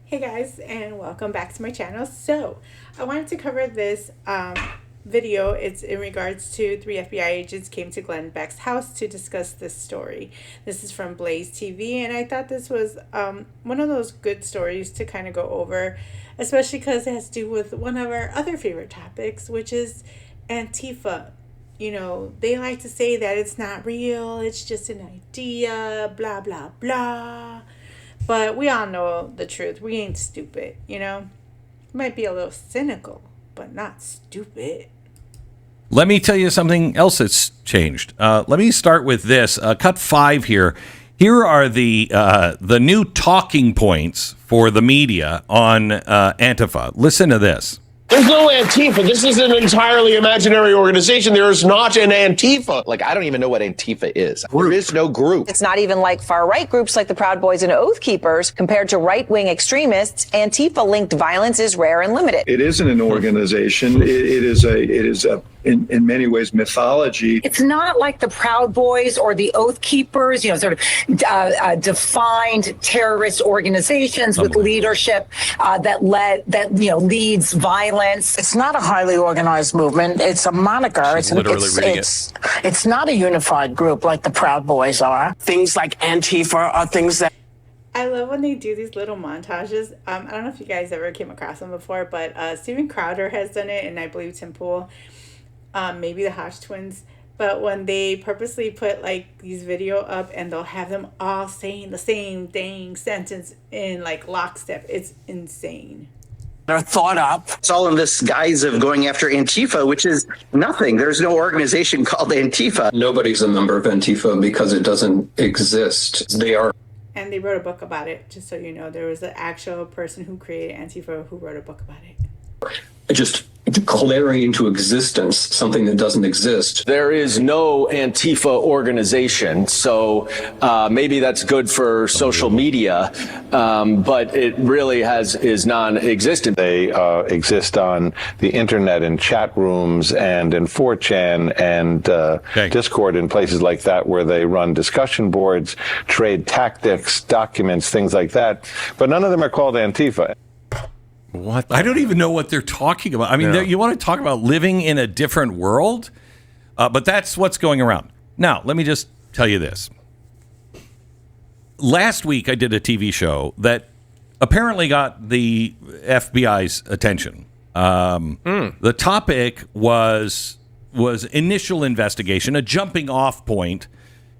Hey guys, and welcome back to my channel. So, I wanted to cover this video. It's in regards to 3 FBI agents came to Glenn Beck's house to discuss this story. This is from BlazeTV, and I thought this was one of those good stories to kind of go over, especially because it has to do with one of our other favorite topics, which is Antifa. You know, they like to say that it's not real, it's just an idea, blah, blah, blah. But we all know the truth. We ain't stupid, you know? Might be a little cynical, but not stupid. Let me tell you something else that's changed. Let me start with this. Cut 5 here. Here are the new talking points for the media on Antifa. Listen to this. There's no Antifa. This is an entirely imaginary organization. There is not an Antifa. Like, I don't even know what Antifa is. There is no group. It's not even like far-right groups like the Proud Boys and Oath Keepers. Compared to right-wing extremists, Antifa-linked violence is rare and limited. It isn't an organization. It is in many ways mythology. It's not like the Proud Boys or the Oath Keepers, you know, sort of defined terrorist organizations with leadership that leads violence. It's not a highly organized movement. It's a moniker. It's not a unified group like the Proud Boys are. Things like Antifa are things that. I love when they do these little montages. I don't know if you guys ever came across them before, but Steven Crowder has done it, and I believe Tim Pool, maybe the Hodge twins. But when they purposely put like these video up and they'll have them all saying the same dang sentence in like lockstep, it's insane. They're thought up. It's all in this guise of going after Antifa, which is nothing. There's no organization called Antifa. Nobody's a member of Antifa because it doesn't exist. They are. And they wrote a book about it, just so you know. There was an actual person who created Antifa who wrote a book about it. Just declaring into existence something that doesn't exist. There is no Antifa organization, so maybe that's good for social media, but it really is non-existent. They exist on the internet in chat rooms and in 4chan and Discord and places like that, where they run discussion boards, trade tactics, documents, things like that. But none of them are called Antifa. What? I don't even know what they're talking about. I mean, you want to talk about living in a different world? But that's what's going around. Now, let me just tell you this. Last week, I did a TV show that apparently got the FBI's attention. The topic was initial investigation, a jumping off point,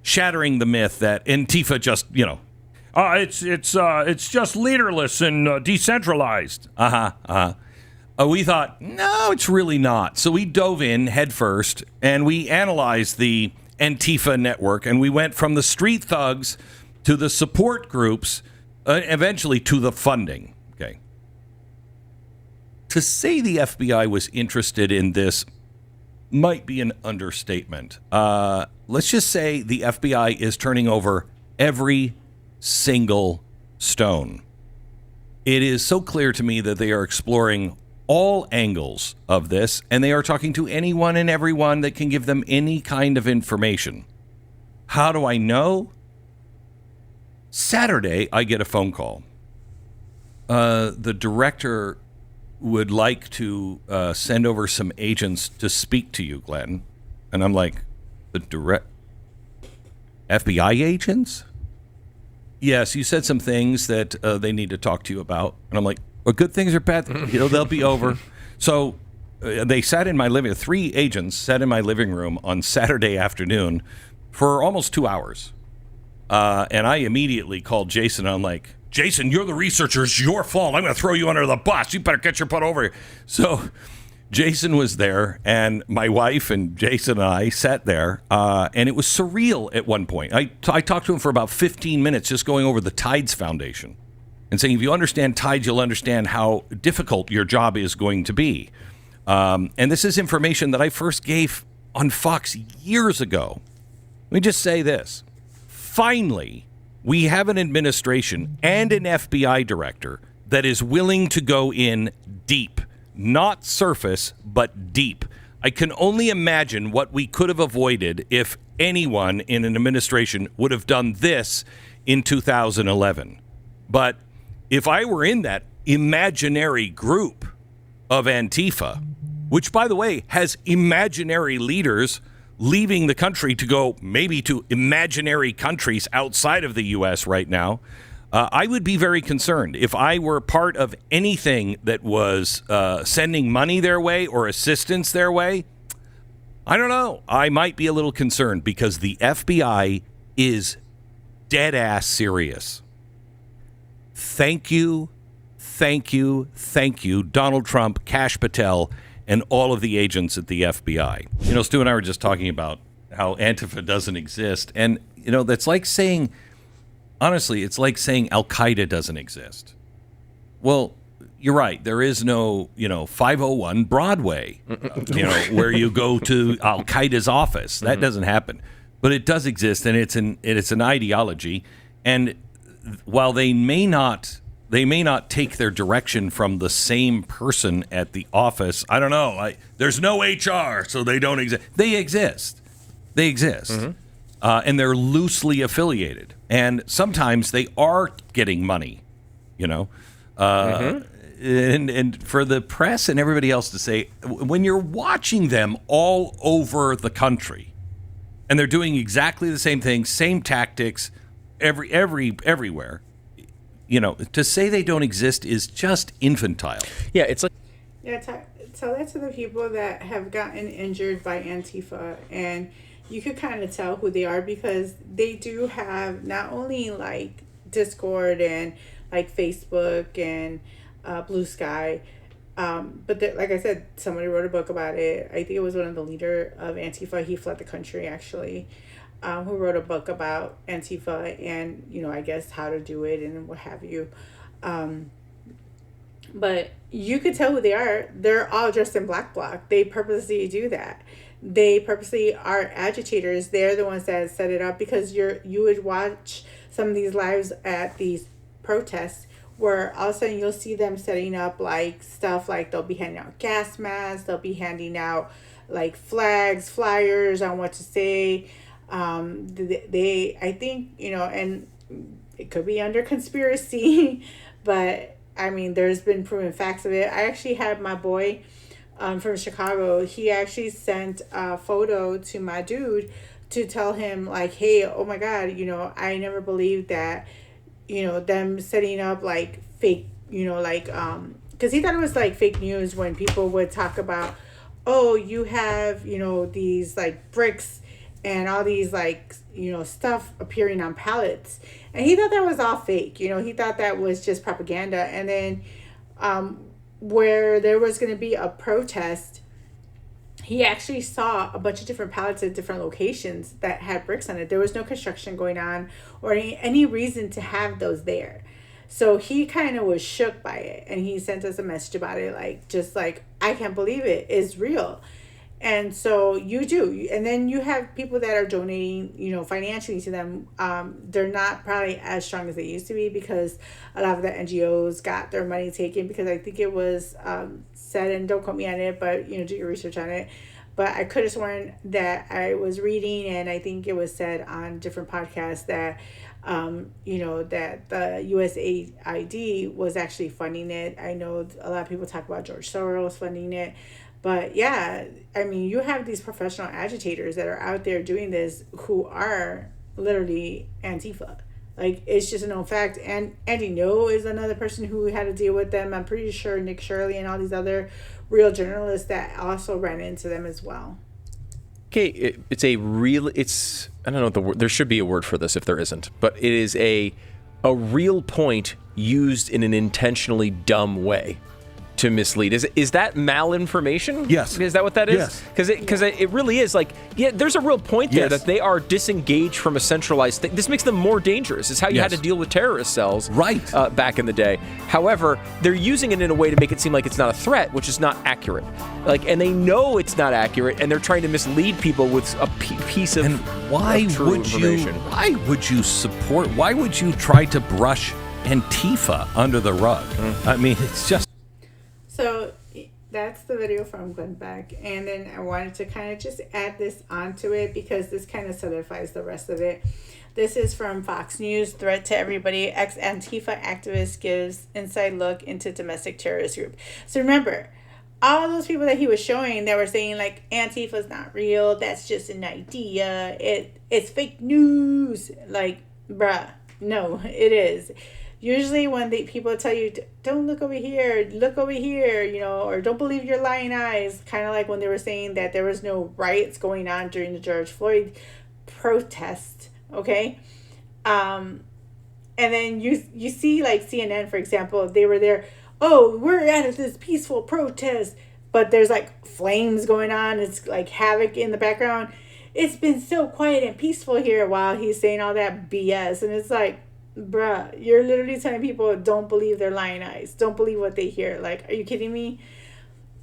shattering the myth that Antifa just, it's just leaderless and decentralized. We thought, no, it's really not. So we dove in headfirst and we analyzed the Antifa network, and we went from the street thugs to the support groups, eventually to the funding. Okay. To say the FBI was interested in this might be an understatement. Let's just say the FBI is turning over every single stone. It is so clear to me that they are exploring all angles of this, and they are talking to anyone and everyone that can give them any kind of information. How do I know? Saturday, I get a phone call. The director would like to send over some agents to speak to you, Glenn. And I'm like, the FBI agents? Yes, you said some things that they need to talk to you about. And I'm like, well, good things or bad things? They'll be over. So they sat in my living room. 3 agents sat in my living room on Saturday afternoon for almost 2 hours. And I immediately called Jason. I'm like, Jason, you're the researcher. It's your fault. I'm going to throw you under the bus. You better get your butt over here. So Jason was there, and my wife and Jason and I sat there, and it was surreal at one point. I talked to him for about 15 minutes just going over the Tides Foundation and saying, if you understand Tides, you'll understand how difficult your job is going to be. And this is information that I first gave on Fox years ago. Let me just say this. Finally, we have an administration and an FBI director that is willing to go in deep. Not surface, but deep. I can only imagine what we could have avoided if anyone in an administration would have done this in 2011. But if I were in that imaginary group of Antifa, which, by the way, has imaginary leaders leaving the country to go maybe to imaginary countries outside of the U.S. right now, I would be very concerned. If I were part of anything that was sending money their way or assistance their way, I don't know. I might be a little concerned because the FBI is dead ass serious. Thank you, Donald Trump, Kash Patel, and all of the agents at the FBI. You know, Stu and I were just talking about how Antifa doesn't exist. And, you know, that's like saying, honestly, it's like saying Al-Qaeda doesn't exist. Well, you're right. There is no, 501 Broadway, where you go to Al-Qaeda's office. That doesn't happen. But it does exist, and it's an ideology. And while they may not take their direction from the same person at the office. I don't know. There's no HR, so they don't exist. They exist. And they're loosely affiliated. And sometimes they are getting money, And for the press and everybody else to say, when you're watching them all over the country, and they're doing exactly the same thing, same tactics, everywhere, to say they don't exist is just infantile. Yeah, it's like... Yeah, tell that to the people that have gotten injured by Antifa, and you could kind of tell who they are because they do have not only like Discord and like Facebook and Blue Sky, but like I said, somebody wrote a book about it. I think it was one of the leader of Antifa. He fled the country actually. Who wrote a book about Antifa and, I guess how to do it and what have you. But you could tell who they are. They're all dressed in black bloc. They purposely do that. They purposely are agitators. They're the ones that set it up because you would watch some of these lives at these protests where all of a sudden you'll see them setting up like stuff like they'll be handing out gas masks. They'll be handing out like flags, flyers on what to say. I think, and it could be under conspiracy, but I mean, there's been proven facts of it. I actually had my boy, from Chicago. He actually sent a photo to my dude to tell him like, hey, oh my God, I never believed that, them setting up like fake, cause he thought it was like fake news when people would talk about, oh, you have, these like bricks and all these like, stuff appearing on pallets. And he thought that was all fake. He thought that was just propaganda. And then where there was going to be a protest, he actually saw a bunch of different pallets at different locations that had bricks on it. There was no construction going on or any reason to have those there. So he kind of was shook by it. And he sent us a message about it, I can't believe it. It's real. And so you do. And then you have people that are donating, financially to them. They're not probably as strong as they used to be because a lot of the NGOs got their money taken because I think it was said, and don't quote me on it, but, do your research on it. But I could have sworn that I was reading, and I think it was said on different podcasts that, that the USAID was actually funding it. I know a lot of people talk about George Soros funding it. But yeah, I mean, you have these professional agitators that are out there doing this who are literally Antifa. Like, it's just a known fact. And Andy No is another person who had to deal with them. I'm pretty sure Nick Shirley and all these other real journalists that also ran into them as well. Okay, I don't know the word. There should be a word for this if there isn't. But it is a real point used in an intentionally dumb way to mislead. Is that malinformation? Yes. Is that what that is? Yes. Because it really is there's a real point there that they are disengaged from a centralized thing. This makes them more dangerous. It's how you had to deal with terrorist cells back in the day. However, they're using it in a way to make it seem like it's not a threat, which is not accurate. And they know it's not accurate, and they're trying to mislead people with a piece of true information. Why would you try to brush Antifa under the rug? I mean, it's just... So that's the video from Glenn Beck. And then I wanted to kind of just add this onto it because this kind of solidifies the rest of it. This is from Fox News. Threat to everybody. Ex-Antifa activist gives inside look into domestic terrorist group. So remember, all those people that he was showing that were saying like Antifa's not real, that's just an idea, it's fake news. Like, bruh, no, it is. Usually when people tell you, don't look over here, look over here, you know, or don't believe your lying eyes, kind of like when they were saying that there was no riots going on during the George Floyd protest, okay? And then you see like CNN, for example, they were there, oh, we're at this peaceful protest, but there's like flames going on, it's like havoc in the background. It's been so quiet and peaceful here while he's saying all that BS, and it's like, bruh, you're literally telling people don't believe their lying eyes, don't believe what they hear. Like, are you kidding me?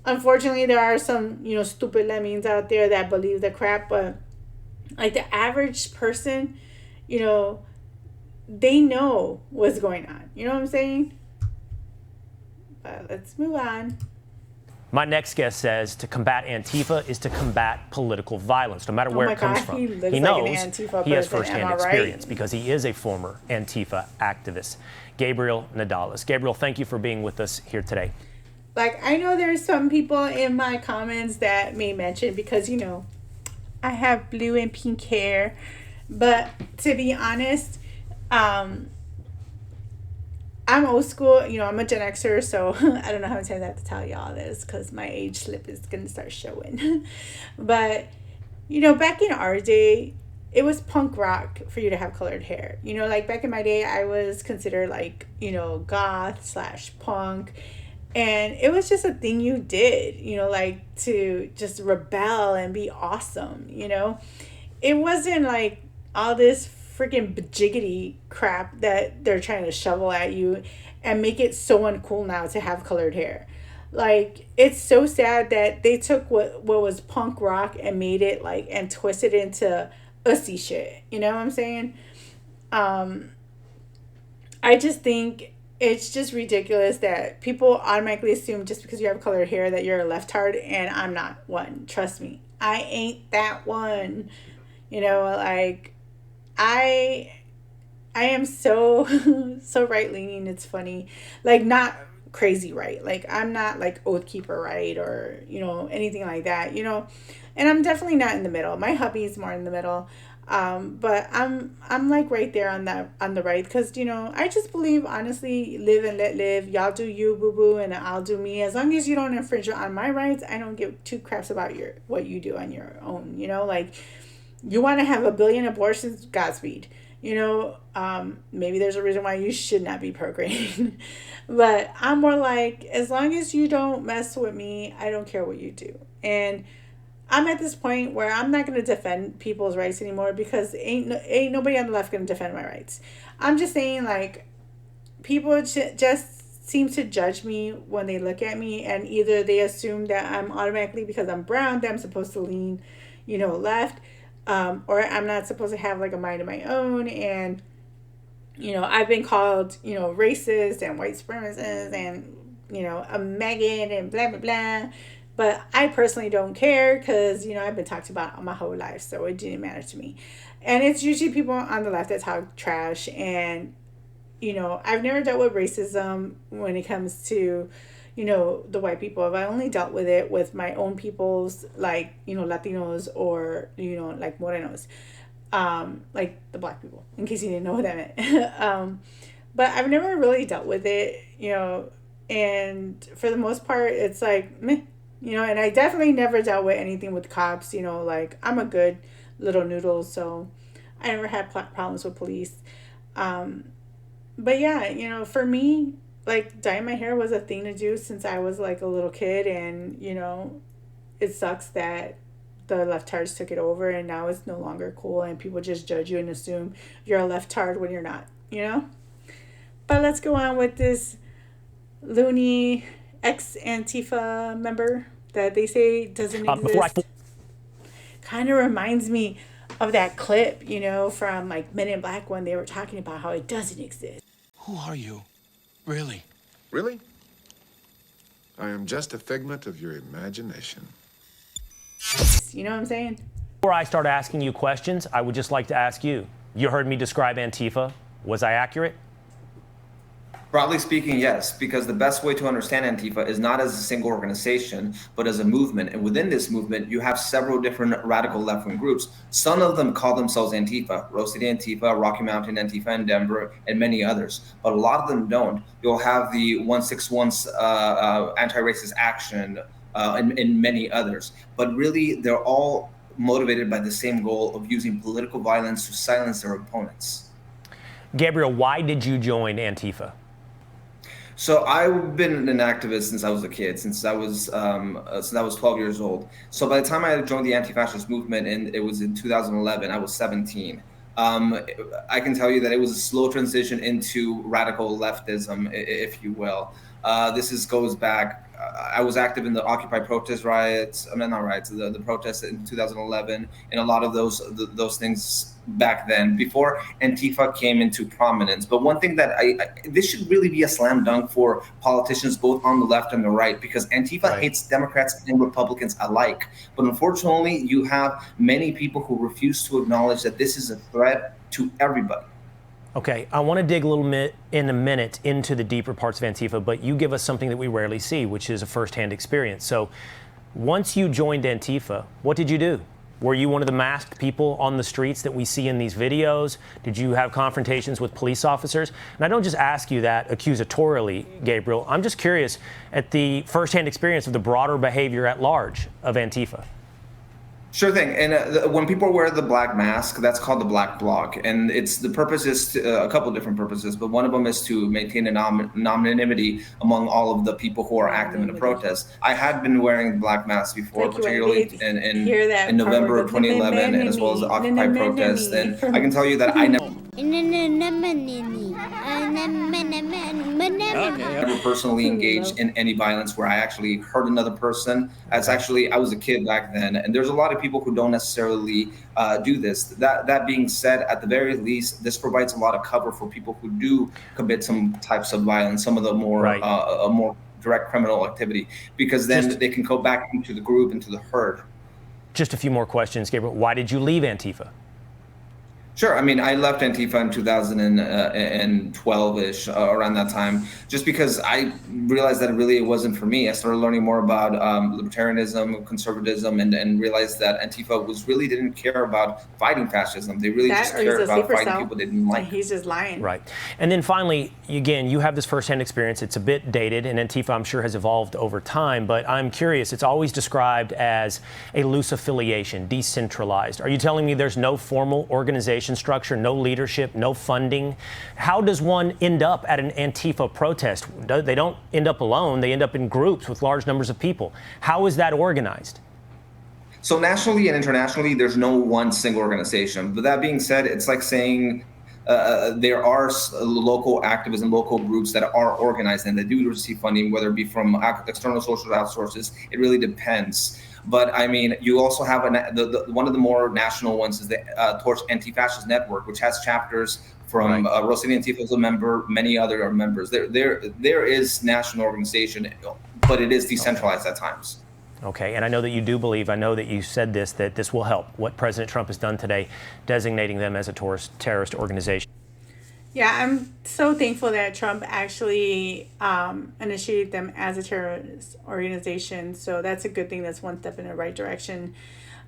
Unfortunately, there are some, you know, stupid lemmings out there that believe the crap, but like the average person, you know, they know what's going on. You know what I'm saying? But let's move on. My next guest says to combat Antifa is to combat political violence, no matter where it comes from. He knows he has firsthand experience because he is a former Antifa activist. Gabriel Nadales. Gabriel, thank you for being with us here today. Like, I know there's some people in my comments that may mention, because, you know, I have blue and pink hair, but to be honest, I'm old school, you know, I'm a Gen Xer, so I don't know how many times I have to tell y'all this because my age slip is going to start showing. But, you know, back in our day, it was punk rock for you to have colored hair. You know, like back in my day, I was considered like, you know, goth / punk. And it was just a thing you did, you know, like to just rebel and be awesome, you know. It wasn't like all this freaking bajiggity crap that they're trying to shovel at you and make it so uncool now to have colored hair. Like, it's so sad that they took what was punk rock and made it like and twisted into ussy shit. You know what I'm saying? I just think it's just ridiculous that people automatically assume just because you have colored hair that you're a leftard, and I'm not one. Trust me, I ain't that one. You know, like, I am so so right leaning. It's funny, like not crazy right. Like, I'm not like Oath Keeper right, or you know, anything like that. You know, and I'm definitely not in the middle. My hubby's more in the middle, but I'm like right there on the right, because you know, I just believe, honestly, live and let live. Y'all do you, boo boo, and I'll do me. As long as you don't infringe on my rights, I don't give two craps about what you do on your own. You know, like, you want to have 1 billion abortions, Godspeed. You know, maybe there's a reason why you should not be procreating. But I'm more like, as long as you don't mess with me, I don't care what you do. And I'm at this point where I'm not going to defend people's rights anymore, because ain't nobody on the left going to defend my rights. I'm just saying, like, people just seem to judge me when they look at me, and either they assume that I'm automatically, because I'm brown, that I'm supposed to lean, you know, left. Or I'm not supposed to have like a mind of my own, and you know, I've been called, you know, racist and white supremacist and, you know, a maggot and blah blah blah, but I personally don't care, because you know, I've been talked about my whole life, so it didn't matter to me. And it's usually people on the left that talk trash, and you know, I've never dealt with racism when it comes to, you know, the white people. I've only dealt with it with my own peoples, like, you know, Latinos, or, you know, like Morenos, like the black people, in case you didn't know what that meant. But I've never really dealt with it, you know, and for the most part, it's like, meh, you know, and I definitely never dealt with anything with cops, you know, like, I'm a good little noodle, so I never had problems with police. But yeah, you know, for me, like, dyeing my hair was a thing to do since I was like a little kid, and you know, it sucks that the leftards took it over and now it's no longer cool, and people just judge you and assume you're a leftard when you're not, you know. But let's go on with this loony ex-Antifa member that they say doesn't exist. Kind of reminds me of that clip, you know, from like Men in Black, when they were talking about how it doesn't exist. Who are you? Really? Really? I am just a figment of your imagination. You know what I'm saying? Before I start asking you questions, I would just like to ask you, You heard me describe Antifa. Was I accurate? Broadly speaking, yes, because the best way to understand Antifa is not as a single organization, but as a movement. And within this movement, you have several different radical left-wing groups. Some of them call themselves Antifa, Rose City Antifa, Rocky Mountain Antifa in Denver, and many others. But a lot of them don't. You'll have the 161 anti-racist action and many others. But really, they're all motivated by the same goal of using political violence to silence their opponents. Gabriel, why did you join Antifa? So I've been an activist since I was a kid, since I was 12 years old. So by the time I joined the anti-fascist movement, and it was in 2011, I was 17. I can tell you that it was a slow transition into radical leftism, if you will. This goes back. I was active in the Occupy protest riots. I mean, not riots, the protests in 2011, and a lot of those things back then, before Antifa came into prominence. But one thing that this should really be a slam dunk for politicians both on the left and the right, because Antifa hates Democrats and Republicans alike. But unfortunately, you have many people who refuse to acknowledge that this is a threat to everybody. Okay, I want to dig a little bit in a minute into the deeper parts of Antifa, but you give us something that we rarely see, which is a firsthand experience. So once you joined Antifa, what did you do? Were you one of the masked people on the streets that we see in these videos? Did you have confrontations with police officers? And I don't just ask you that accusatorily, Gabriel. I'm just curious at the firsthand experience of the broader behavior at large of Antifa. Sure thing. And when people wear the black mask, that's called the black bloc. And the purpose is a couple of different purposes, but one of them is to maintain anonymity among all of the people who are active in the protest. I had been wearing the black mask before, particularly in November of 2011, and as well as the Occupy protest. And I can tell you that I never personally engaged in any violence where I actually hurt another person. I was a kid back then, and there's a lot of people who don't necessarily do this. That being said, at the very least, this provides a lot of cover for people who do commit some types of violence, some of the more more direct criminal activity, because then they can go back into the group, into the herd. Just a few more questions, Gabriel. Why did you leave Antifa? Sure. I mean, I left Antifa in 2012-ish, around that time, just because I realized that it wasn't for me. I started learning more about libertarianism, conservatism, and realized that Antifa didn't care about fighting fascism. They really just cared about fighting people they didn't like. He's just lying. Right. And then finally, again, you have this firsthand experience. It's a bit dated, and Antifa, I'm sure, has evolved over time. But I'm curious, it's always described as a loose affiliation, decentralized. Are you telling me there's no formal organization structure, no leadership, no funding? How does one end up at an Antifa protest? They don't end up alone. They end up in groups with large numbers of people. How is that organized? So nationally and internationally, there's no one single organization. But that being said, it's like saying there are local activism, local groups that are organized and that do receive funding, whether it be from external social sources. It really depends. But I mean, you also have one of the more national ones is the Torch Anti-Fascist Network, which has chapters from Rose City Antifa as a member, many other are members. There is national organization, but it is decentralized at times. Okay, and I know that you do believe, I know that you said this, that this will help, what President Trump has done today, designating them as a terrorist organization. Yeah, I'm so thankful that Trump actually initiated them as a terrorist organization. So that's a good thing. That's one step in the right direction.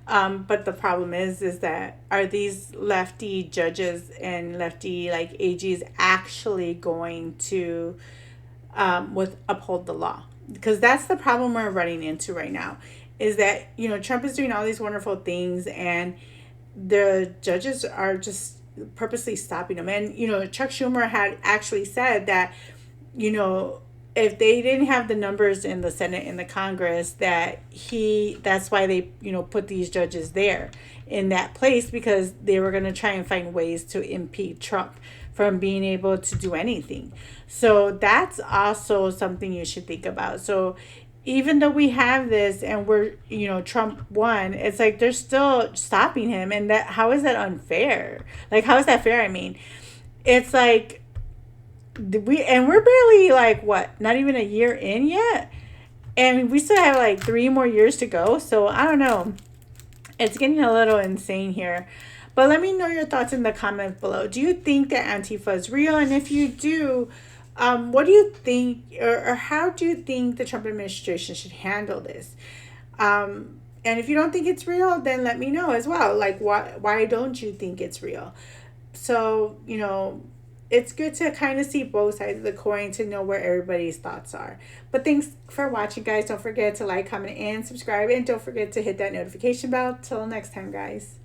But the problem is that are these lefty judges and lefty AGs actually going to uphold the law? Because that's the problem we're running into right now, is that Trump is doing all these wonderful things and the judges are just purposely stopping them. And Chuck Schumer had actually said that if they didn't have the numbers in the Senate and the Congress, that's why they put these judges there in that place, because they were going to try and find ways to impede Trump from being able to do anything. So that's also something you should think about. So even though we have this and we're, Trump won, it's like they're still stopping him. And how is that unfair? How is that fair? I mean, it's like we're barely not even a year in yet. And we still have 3 more years to go. So I don't know. It's getting a little insane here. But let me know your thoughts in the comments below. Do you think that Antifa is real? And if you do, what do you think, or how do you think the Trump administration should handle this? And if you don't think it's real, then let me know as well. Like, why don't you think it's real? So, you know, it's good to kind of see both sides of the coin to know where everybody's thoughts are. But thanks for watching, guys. Don't forget to like, comment, and subscribe. And don't forget to hit that notification bell. Till next time, guys.